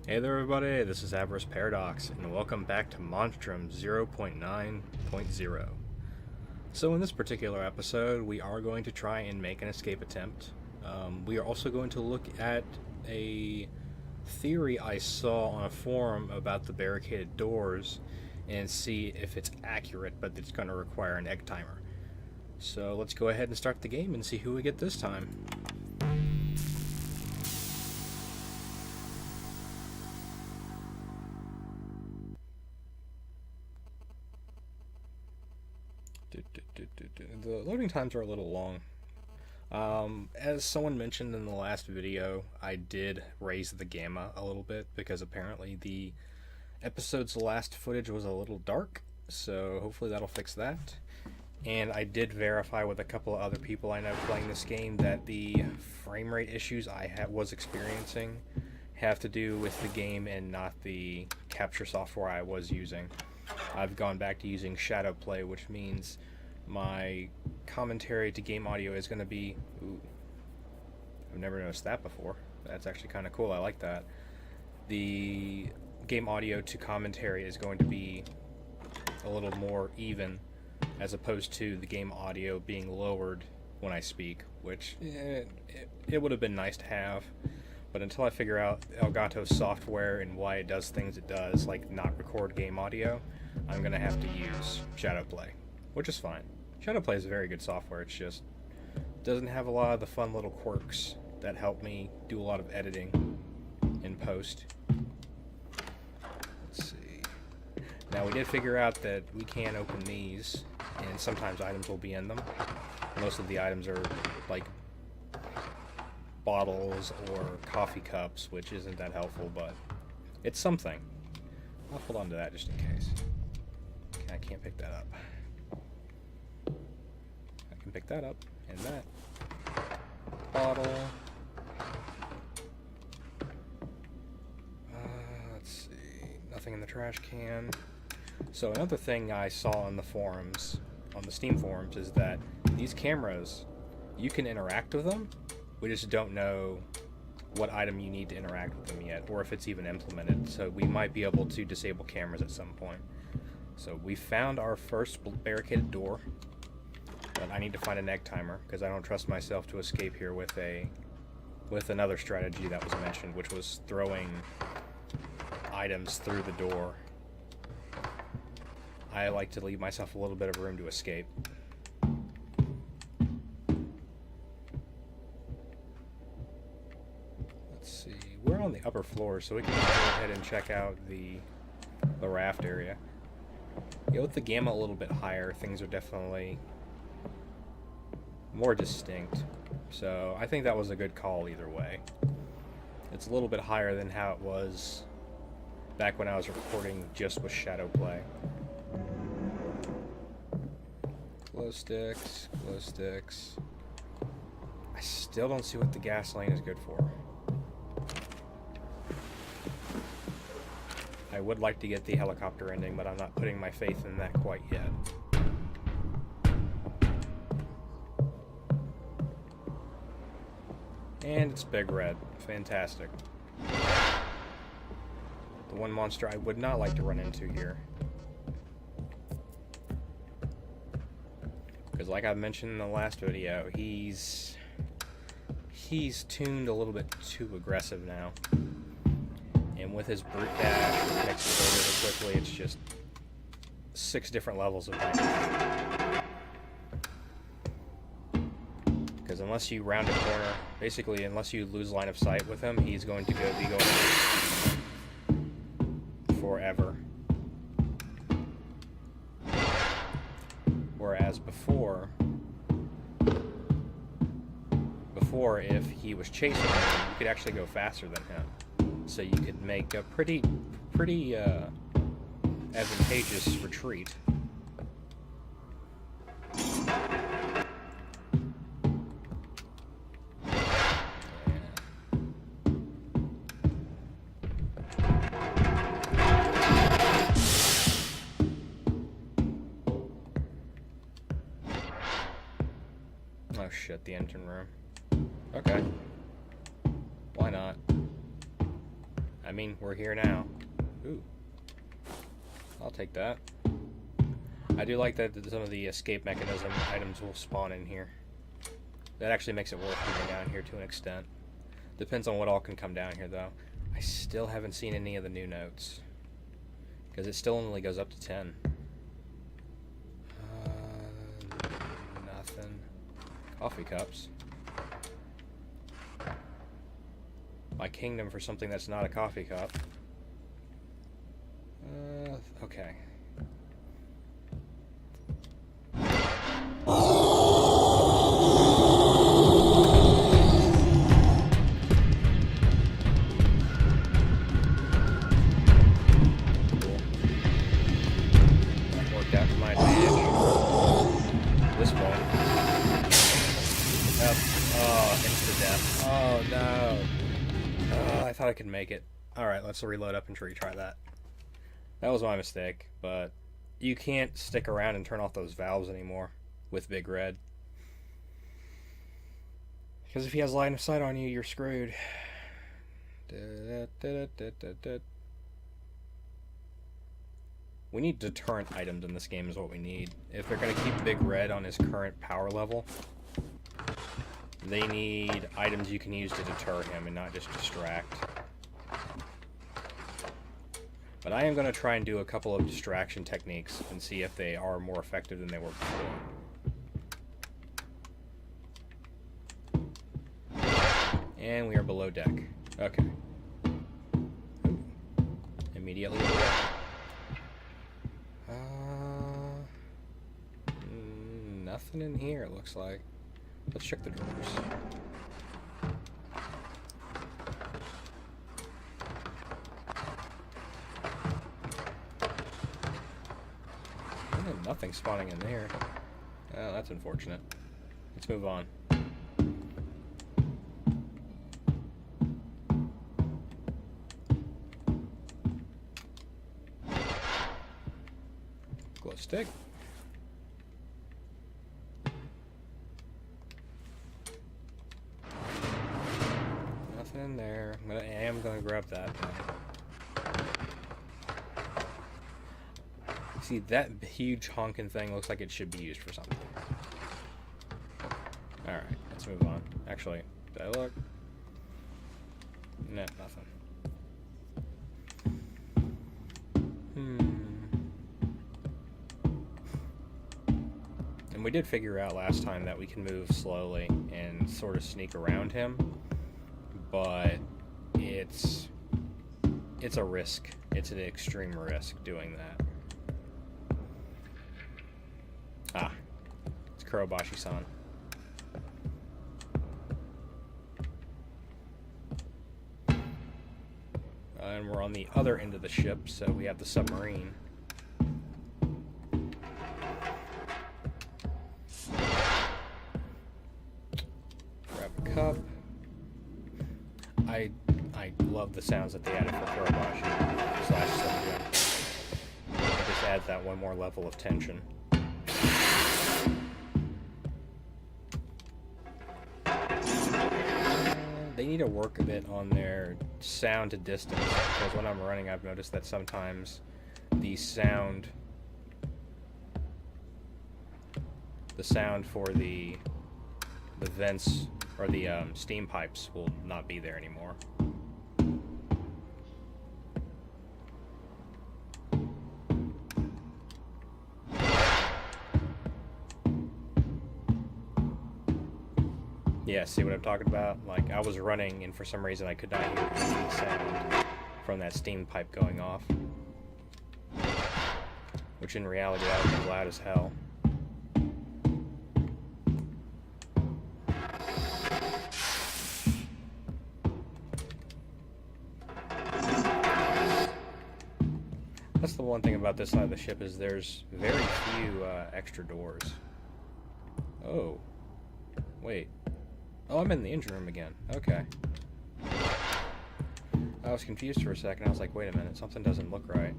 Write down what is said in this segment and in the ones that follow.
Hey there everybody, this is Avarice Paradox, and welcome back to Monstrum 0.9.0. So in this particular episode, we are going to try and make an escape attempt. We are also going to look at a theory I saw on a forum about the barricaded doors and see if it's accurate, but it's going to require an egg timer. So let's go ahead and start the game and see who we get this time. The loading times are a little long. As someone mentioned in the last video, I did raise the gamma a little bit because apparently the episode's last footage was a little dark, so hopefully that'll fix that. And I did verify with a couple of other people I know playing this game that the frame rate issues I was experiencing have to do with the game and not the capture software I was using. I've gone back to using shadow play, which means my commentary to game audio is going to be... Ooh, I've never noticed that before. That's actually kind of cool. I like that. The game audio to commentary is going to be a little more even, as opposed to the game audio being lowered when I speak, which it would have been nice to have. But until I figure out Elgato's software and why it does things it does, like not record game audio, I'm going to have to use Shadowplay, which is fine. Shadowplay is very good software, it's just doesn't have a lot of the fun little quirks that help me do a lot of editing in post. Let's see. Now we did figure out that we can open these, and sometimes items will be in them. Most of the items are like bottles or coffee cups, which isn't that helpful, but it's something. I'll hold on to that just in case. Okay, I can't pick that up. I can pick that up, and that. Bottle. Let's see. Nothing in the trash can. So another thing I saw on the forums, on the Steam forums, is that these cameras, you can interact with them. We just don't know what item you need to interact with them yet, or if it's even implemented. So we might be able to disable cameras at some point. So we found our first barricaded door, but I need to find an egg timer because I don't trust myself to escape here with another strategy that was mentioned, which was throwing items through the door. I like to leave myself a little bit of room to escape. Let's see, we're on the upper floor, so we can go ahead and check out the raft area. Yeah, with the gamma a little bit higher, things are definitely more distinct. So I think that was a good call either way. It's a little bit higher than how it was back when I was recording just with shadow play. Glow sticks, glow sticks. I still don't see what the gasoline is good for. I would like to get the helicopter ending, but I'm not putting my faith in that quite yet. And it's Big Red. Fantastic. The one monster I would not like to run into here. Because like I mentioned in the last video, he's tuned a little bit too aggressive now. And with his brute dash, which makes it go really quickly, it's just 6 different levels of damage. Because unless you round a corner, basically unless you lose line of sight with him, he's going to be going forever. Whereas before if he was chasing him, you could actually go faster than him. So you could make a pretty advantageous retreat. Oh shit, the engine room. Okay. Why not? I mean, we're here now. Ooh. I'll take that. I do like that some of the escape mechanism items will spawn in here. That actually makes it worth coming down here to an extent. Depends on what all can come down here, though. I still haven't seen any of the new notes. Because it still only goes up to 10. Nothing. Coffee cups. My kingdom for something that's not a coffee cup. Okay. I could make it. Alright, let's reload up and retry that. That was my mistake, but you can't stick around and turn off those valves anymore with Big Red. Because if he has line of sight on you, you're screwed. We need deterrent items in this game is what we need. If they're going to keep Big Red on his current power level, they need items you can use to deter him and not just distract. But I am going to try and do a couple of distraction techniques and see if they are more effective than they were before. And we are below deck. Okay. Ooh. Immediately below deck. Nothing in here, it looks like. Let's check the drawers. Nothing spawning in there. Oh, that's unfortunate. Let's move on. Glow stick. Nothing in there. I am going to grab that. See, that huge honking thing looks like it should be used for something. Alright, let's move on. Actually, did I look? No, nothing. And we did figure out last time that we can move slowly and sort of sneak around him, but it's a risk. It's an extreme risk doing that. Ah, it's Kurobashi-san. And we're on the other end of the ship, so we have the submarine. Grab a cup. I love the sounds that they added for Kurobashi/submarine. It just adds that one more level of tension. They need to work a bit on their sound to distance, because when I'm running I've noticed that sometimes the sound for the vents or the steam pipes will not be there anymore. Yeah, see what I'm talking about? Like, I was running, and for some reason I could not hear any sound from that steam pipe going off. Which in reality, that was loud as hell. That's the one thing about this side of the ship, is there's very few extra doors. Oh. Wait. Oh, I'm in the engine room again. Okay. I was confused for a second. I was like, wait a minute, something doesn't look right.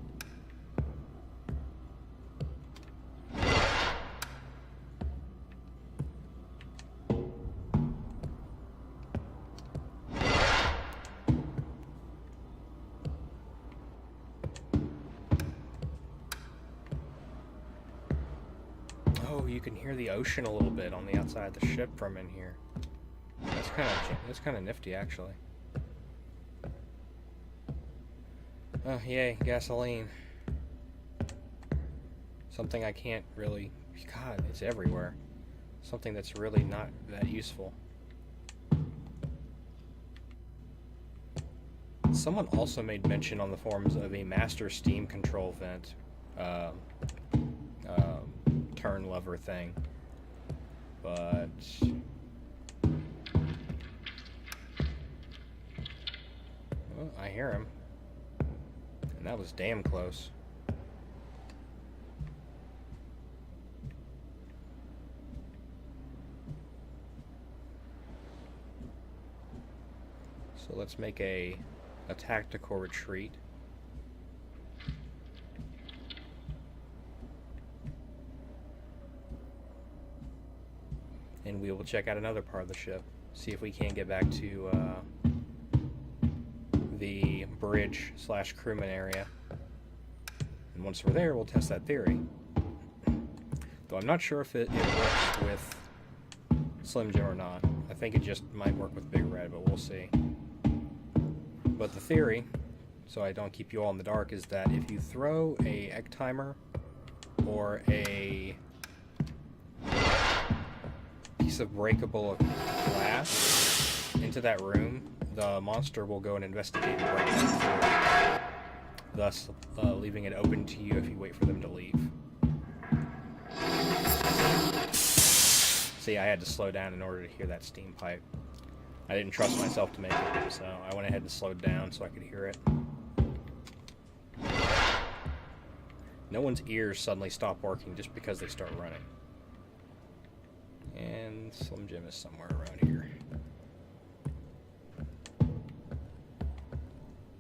you can hear the ocean a little bit on the outside of the ship from in here. That's kind of nifty, actually. Oh, yay, gasoline. Something I can't really... God, it's everywhere. Something that's really not that useful. Someone also made mention on the forums of a master steam control vent turn lever thing, but well, I hear him, and that was damn close. So let's make a tactical retreat. And we will check out another part of the ship. See if we can't get back to the bridge / crewman area. And once we're there, we'll test that theory. Though I'm not sure if it works with Slim Jim or not. I think it just might work with Big Red, but we'll see. But the theory, so I don't keep you all in the dark, is that if you throw a egg timer or a piece of breakable glass into that room, the monster will go and investigate and break it, thus leaving it open to you if you wait for them to leave. See, I had to slow down in order to hear that steam pipe. I didn't trust myself to make it, so I went ahead and slowed down so I could hear it. No one's ears suddenly stop working just because they start running. And Slim Jim is somewhere around here.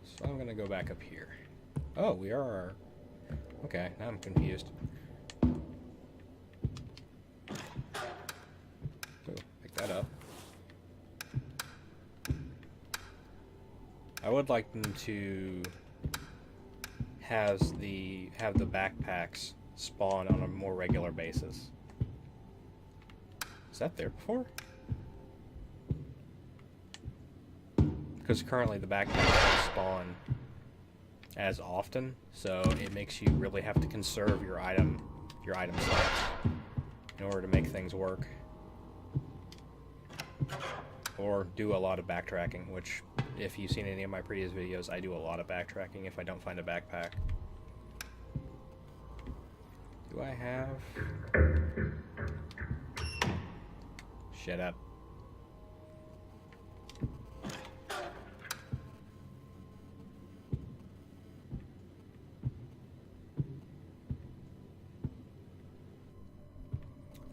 So I'm gonna go back up here. Oh, we are... Okay, now I'm confused. Oh, pick that up. I would like them to have the backpacks spawn on a more regular basis. Is that there before? Because currently the backpacks don't spawn as often, so it makes you really have to conserve your item slots in order to make things work. Or do a lot of backtracking, which, if you've seen any of my previous videos, I do a lot of backtracking if I don't find a backpack. Do I have... Shut up.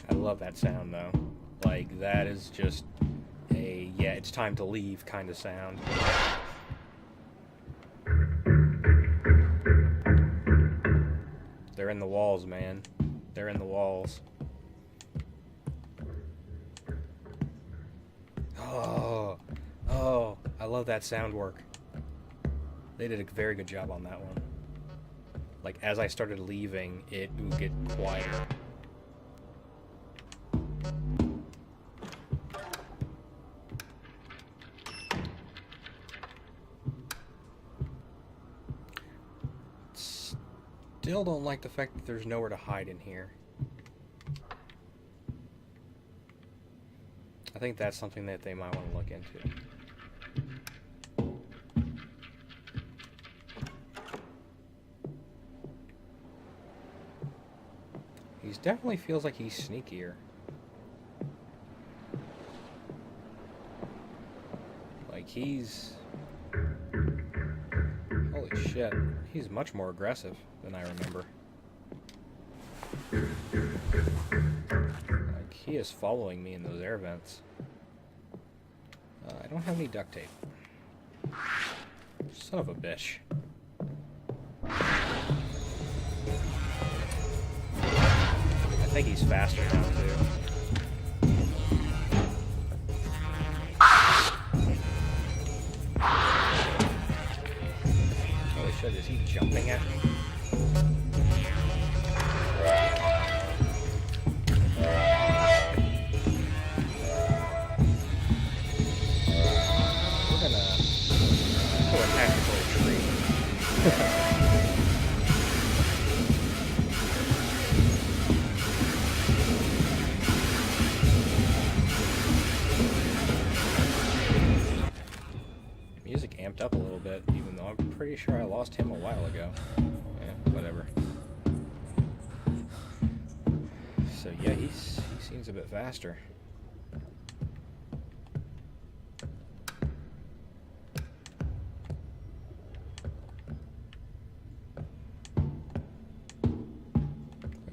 I love that sound, though. Like, that is just a, yeah, it's time to leave kind of sound. They're in the walls, man. They're in the walls. Oh, I love that sound work. They did a very good job on that one. Like, as I started leaving, it would get quieter. Still don't like the fact that there's nowhere to hide in here. I think that's something that they might want to look into. He definitely feels like he's sneakier. Like he's... Holy shit. He's much more aggressive than I remember. Like, he is following me in those air vents. I don't have any duct tape. Son of a bitch. I think he's faster now, too. Holy shit, is he jumping at me? Music amped up a little bit, even though I'm pretty sure I lost him a while ago. Yeah, whatever. So yeah, he seems a bit faster.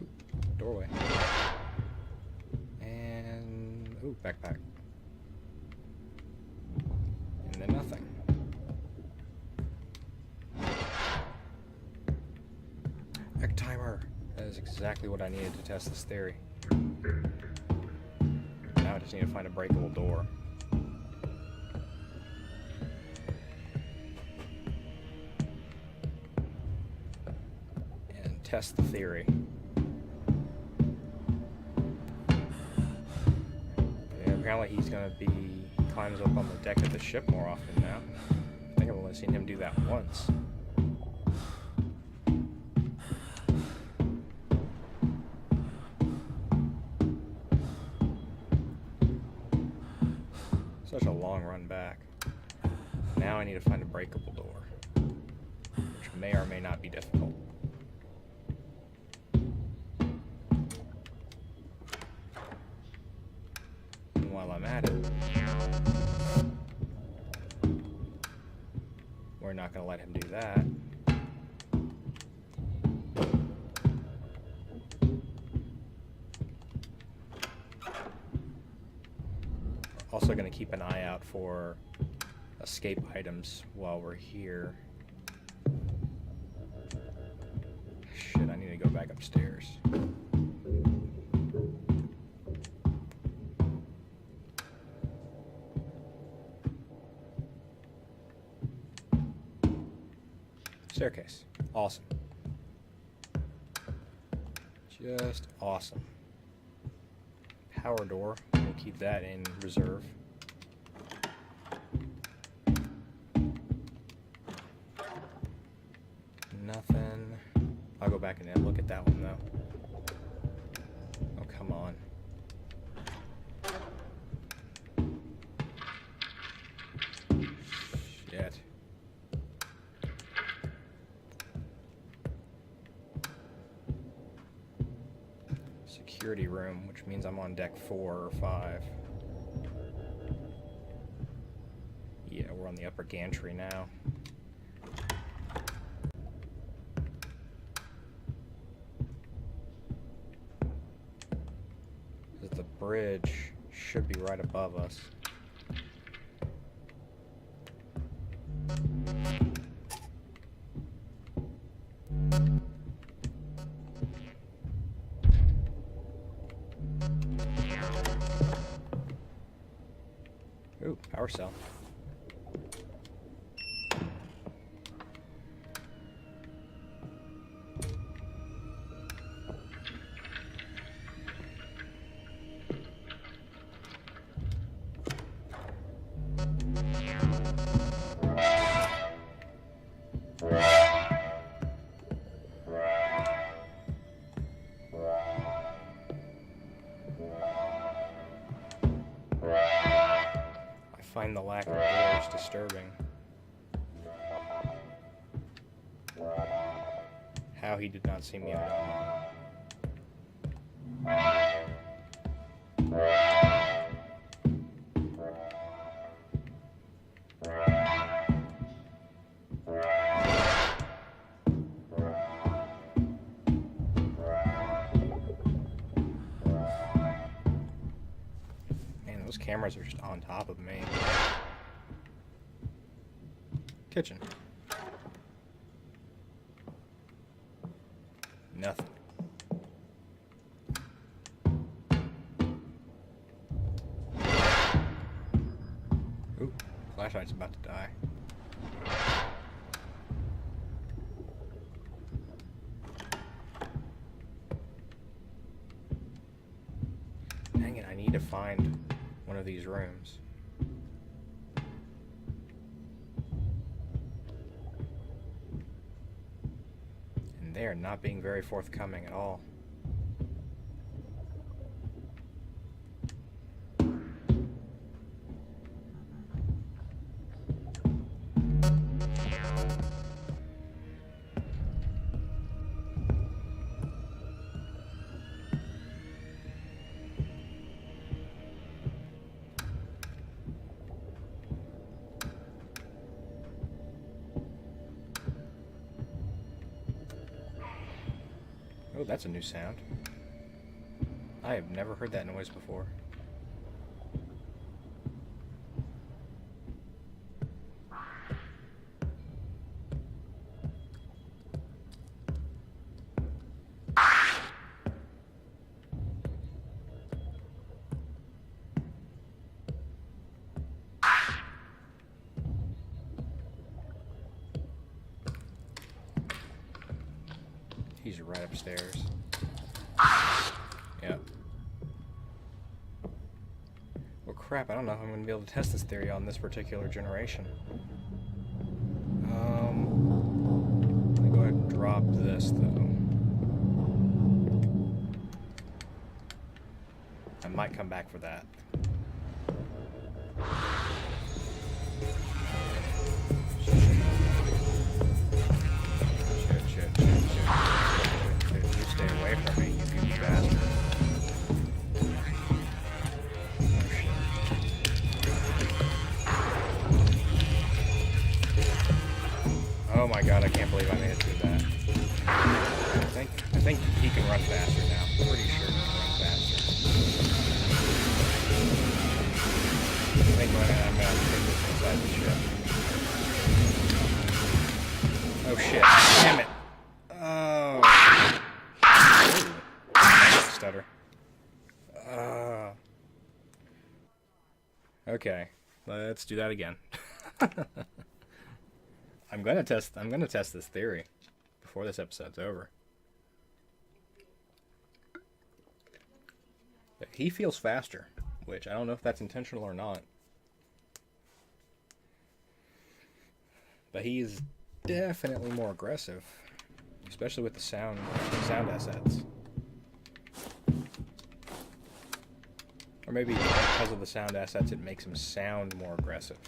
Ooh, doorway. And ooh, backpack. And then nothing. Egg timer. That is exactly what I needed to test this theory. Now I just need to find a breakable door. And test the theory. Yeah, apparently he's gonna be... climbs up on the deck of the ship more often now. I think I've only seen him do that once. Such a long run back. Now I need to find a breakable door, which may or may not be difficult. And while I'm at it, we're not going to let him do that. Also going to keep an eye out for escape items while we're here. Shit, I need to go back upstairs. Staircase. Awesome. Just awesome. Power door. We'll keep that in reserve. Nothing. I'll go back and look at that one though. Oh, come on. Shit. Security room, which means I'm on deck 4 or 5. Yeah, we're on the upper gantry now. The bridge should be right above us. Ooh, power cell. I find the lack of doors disturbing. How he did not see me, I don't know. Man, those cameras are just on top of me. Kitchen. Nothing. Ooh, flashlight's about to die. Dang it, I need to find one of these rooms. And they are not being very forthcoming at all. Oh, that's a new sound. I have never heard that noise before. He's right upstairs. Yep. Well, crap, I don't know if I'm going to be able to test this theory on this particular generation. Let me go ahead and drop this, though. I might come back for that. Oh my god, I can't believe I made it through that. I think he can run faster now. I'm pretty sure he can run faster. I think I'm gonna have to take this inside the ship. Oh shit. Damn it. Oh. Stutter. Okay. Let's do that again. I'm gonna test this theory before this episode's over. He feels faster, which I don't know if that's intentional or not. But he's definitely more aggressive, especially with the sound assets. Or maybe because of the sound assets, it makes him sound more aggressive.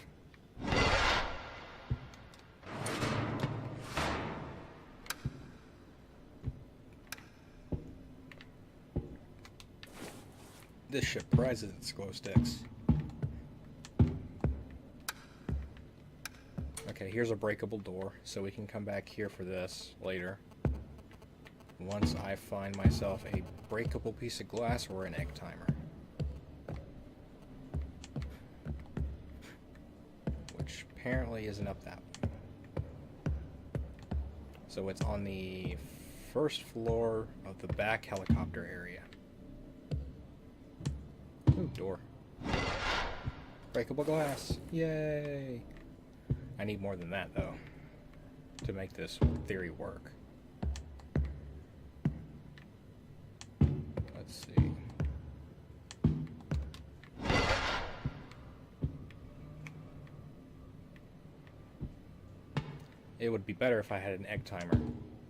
This ship prizes its glow sticks. Okay, here's a breakable door, so we can come back here for this later. Once I find myself a breakable piece of glass or an egg timer. Which apparently isn't up that way. So it's on the first floor of the back helicopter area. Ooh, door. Breakable glass. Yay! I need more than that, though, to make this theory work. Let's see. It would be better if I had an egg timer,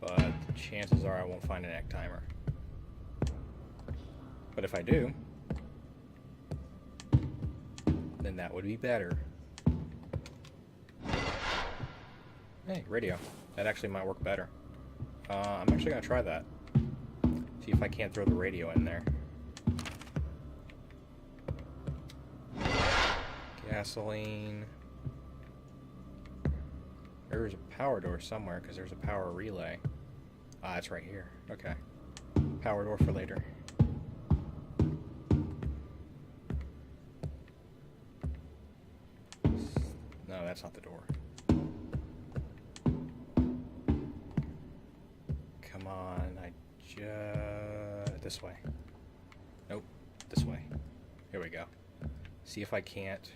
but chances are I won't find an egg timer. But if I do, then that would be better. Hey, radio. That actually might work better. I'm actually going to try that. See if I can't throw the radio in there. Gasoline. There's a power door somewhere because there's a power relay. Ah, it's right here. Okay. Power door for later. No, that's not the door. Come on, this way. Nope, this way. Here we go. See if I can't.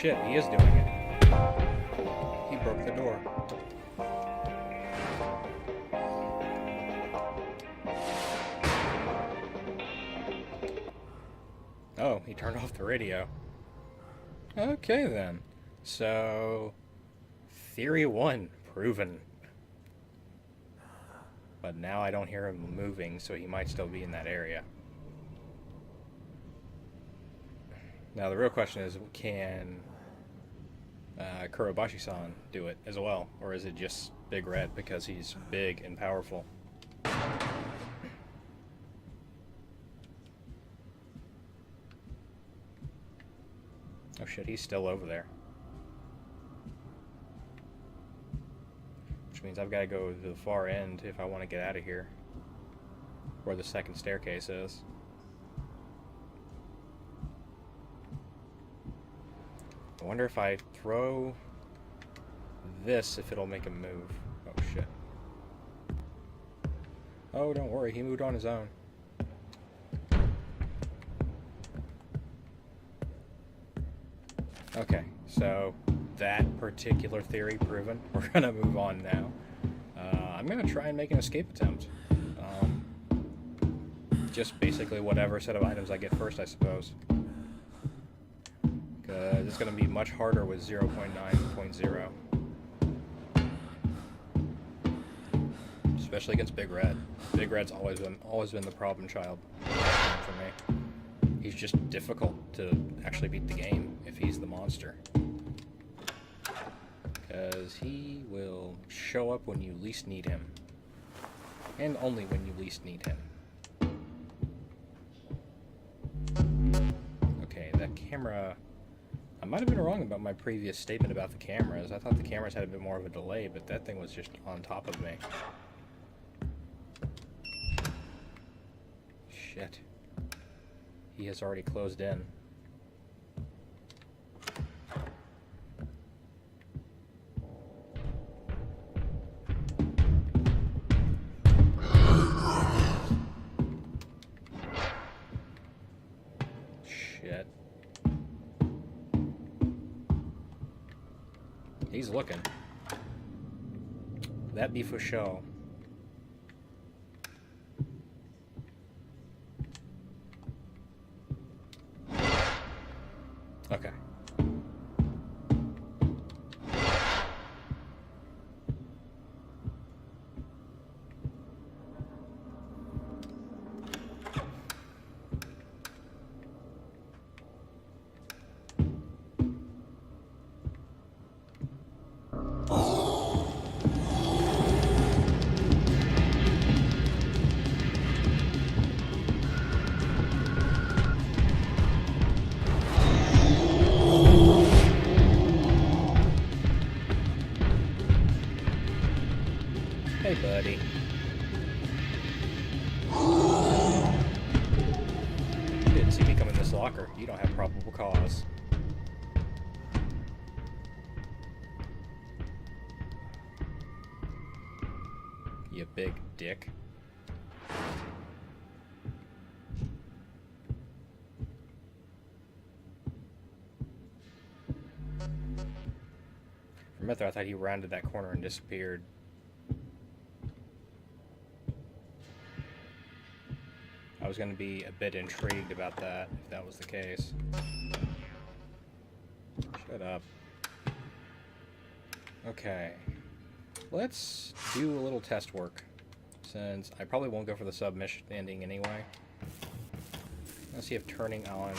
shit, he is doing it. He broke the door. Oh, he turned off the radio. Okay then. So, Theory 1 proven. But now I don't hear him moving, so he might still be in that area. Now the real question is, can Kurobashi-san do it as well? Or is it just Big Red because he's big and powerful? Oh shit, he's still over there. Which means I've got to go to the far end if I want to get out of here. Where the second staircase is. I wonder if I throw this, if it'll make him move. Oh shit. Oh, don't worry, he moved on his own. Okay, so that particular theory proven. We're gonna move on now. I'm gonna try and make an escape attempt. Just basically whatever set of items I get first, I suppose. Because it's gonna be much harder with 0.9.0. Especially against Big Red. Big Red's always been the problem child for me. He's just difficult to actually beat the game if he's the monster. Because he will show up when you least need him. And only when you least need him. Okay, that camera... I might have been wrong about my previous statement about the cameras. I thought the cameras had a bit more of a delay, but that thing was just on top of me. Shit. He has already closed in. Shit. He's looking. That be for show. Okay. Hey, buddy. You didn't see me come in this locker. You don't have probable cause. You big dick. For a minute there, I thought he rounded that corner and disappeared. I was going to be a bit intrigued about that, if that was the case. Shut up. Okay. Let's do a little test work, since I probably won't go for the sub-mission ending anyway. Let's see if turning on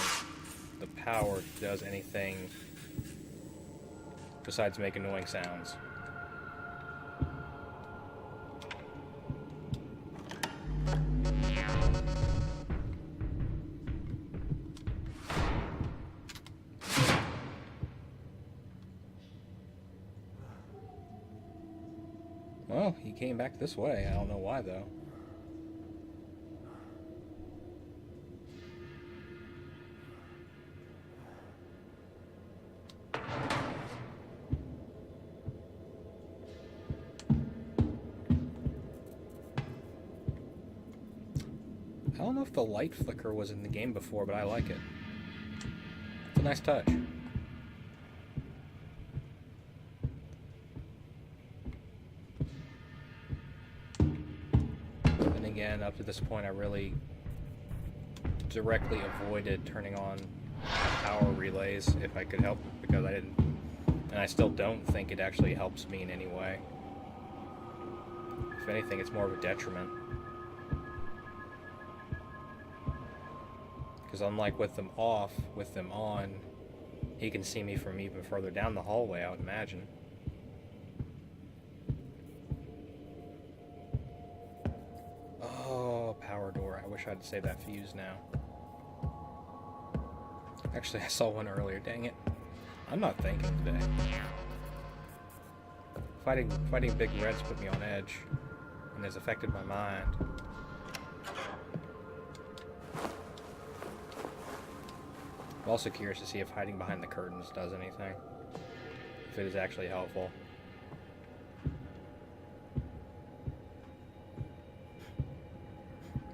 the power does anything besides make annoying sounds. Well, he came back this way. I don't know why, though. I don't know if the light flicker was in the game before, but I like it. It's a nice touch. again, up to this point, I really directly avoided turning on power relays if I could help it, because I didn't, and I still don't think it actually helps me in any way. If anything, it's more of a detriment. Because unlike with them off, with them on, he can see me from even further down the hallway, I would imagine. Oh, power door. I wish I'd saved that fuse now. Actually, I saw one earlier, dang it. I'm not thinking today. Fighting big reds put me on edge, and has affected my mind. I'm also curious to see if hiding behind the curtains does anything. If it is actually helpful.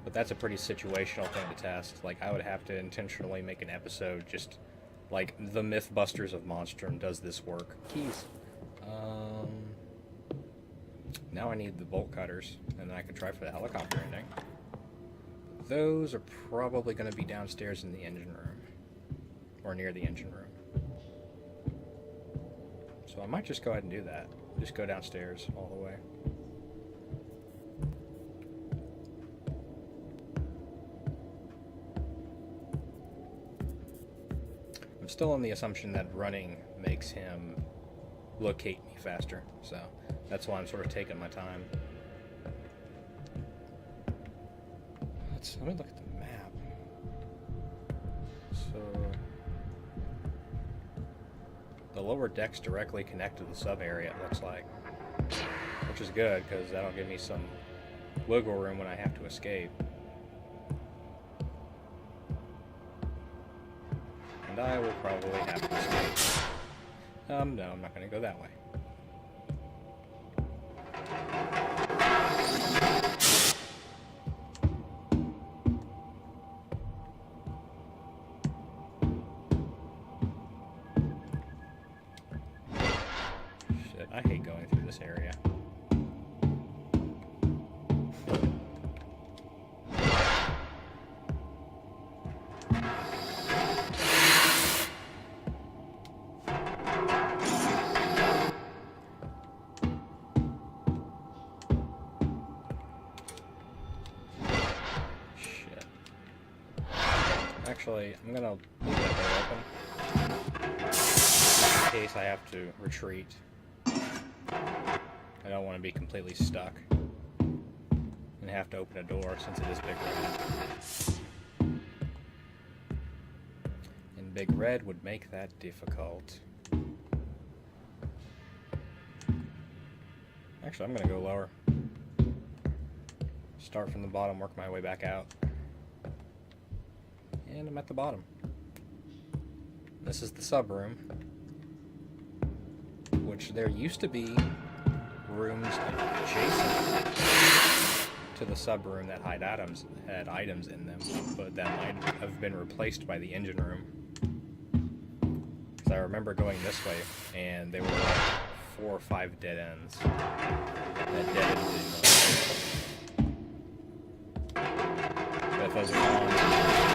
But that's a pretty situational thing to test. Like, I would have to intentionally make an episode just like the Mythbusters of Monstrum. Does this work? Keys. Now I need the bolt cutters, and then I could try for the helicopter ending. Those are probably going to be downstairs in the engine room. Or near the engine room. So I might just go ahead and do that. Just go downstairs all the way. I'm still on the assumption that running makes him locate me faster, so that's why I'm sort of taking my time. Let me look at the map. So the lower deck's directly connect to the sub area, it looks like, which is good because that'll give me some wiggle room when I have to escape. And I will probably have to escape. No, I'm not going to go that way. Shit, I hate going through this area. Actually, I'm gonna leave that door open in case I have to retreat. I don't want to be completely stuck and have to open a door since it is Big Red. And Big Red would make that difficult. Actually, I'm gonna go lower. Start from the bottom, work my way back out. And I'm at the bottom. This is the sub room, which there used to be rooms adjacent to the sub room that had items in them, but that might have been replaced by the engine room. Because I remember going this way, and there were like 4 or 5 dead ends. That dead end didn't. But if those are gone,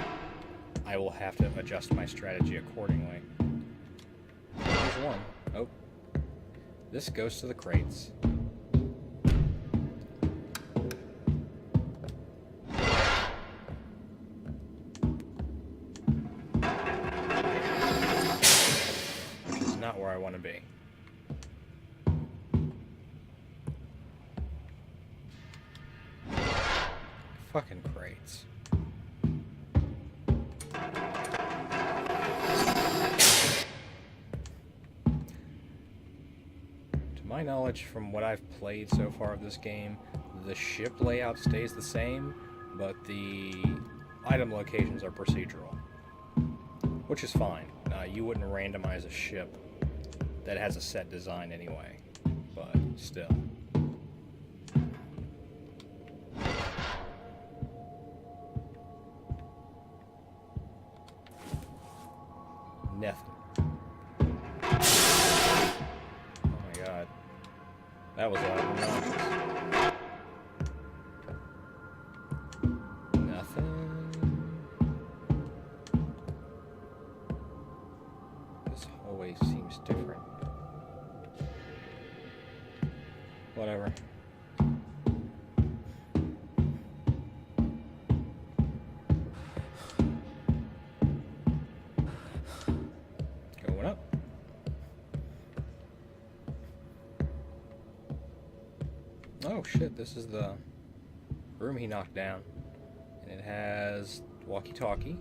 I will have to adjust my strategy accordingly. Here's one. Oh. This goes to the crates. Which is not where I want to be. Fucking crates. To my knowledge, from what I've played so far of this game, the ship layout stays the same, but the item locations are procedural, which is fine. You wouldn't randomize a ship that has a set design anyway, but still. Nothing. Oh my god. That was loud and obnoxious. Whatever. Going up. Oh shit, this is the room he knocked down. And it has walkie-talkie.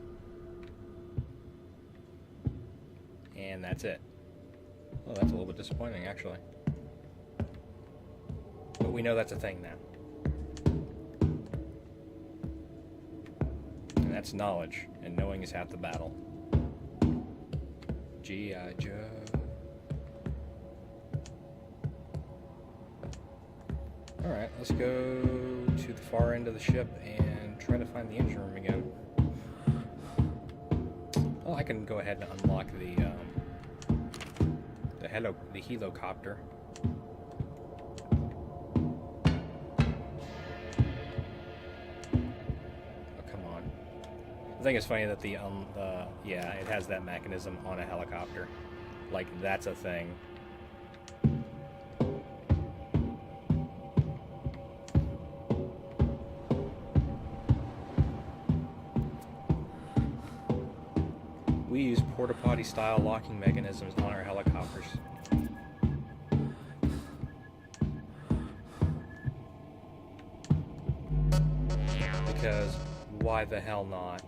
And that's it. Oh, that's a little bit disappointing, actually. But we know that's a thing now. And that's knowledge, and knowing is half the battle. G.I. Joe. Alright, let's go to the far end of the ship and try to find the engine room again. Well, I can go ahead and unlock the helicopter. Oh, come on. I think it's funny that yeah, it has that mechanism on a helicopter. Like, that's a thing. We use porta-potty style locking mechanisms on our helicopters. Because why the hell not?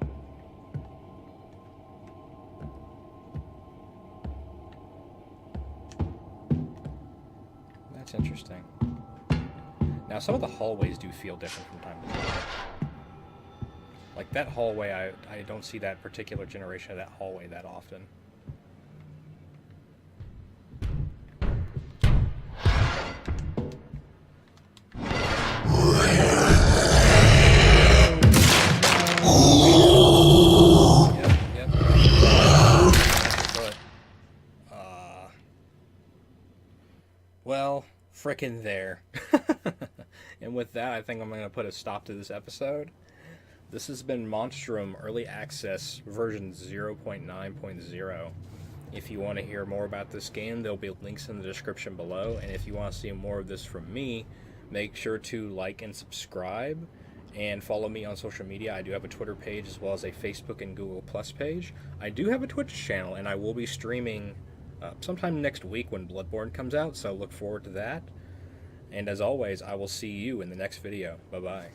That's interesting. Now, some of the hallways do feel different from time to time. Like that hallway, I don't see that particular generation of that hallway that often. Yep. But, well, frickin' there. And with that, I think I'm going to put a stop to this episode. This has been Monstrum Early Access version 0.9.0. If you want to hear more about this game, there'll be links in the description below. And if you want to see more of this from me, make sure to like and subscribe. And follow me on social media. I do have a Twitter page as well as a Facebook and Google Plus page. I do have a Twitch channel, and I will be streaming sometime next week when Bloodborne comes out, so look forward to that. And as always, I will see you in the next video. Bye-bye.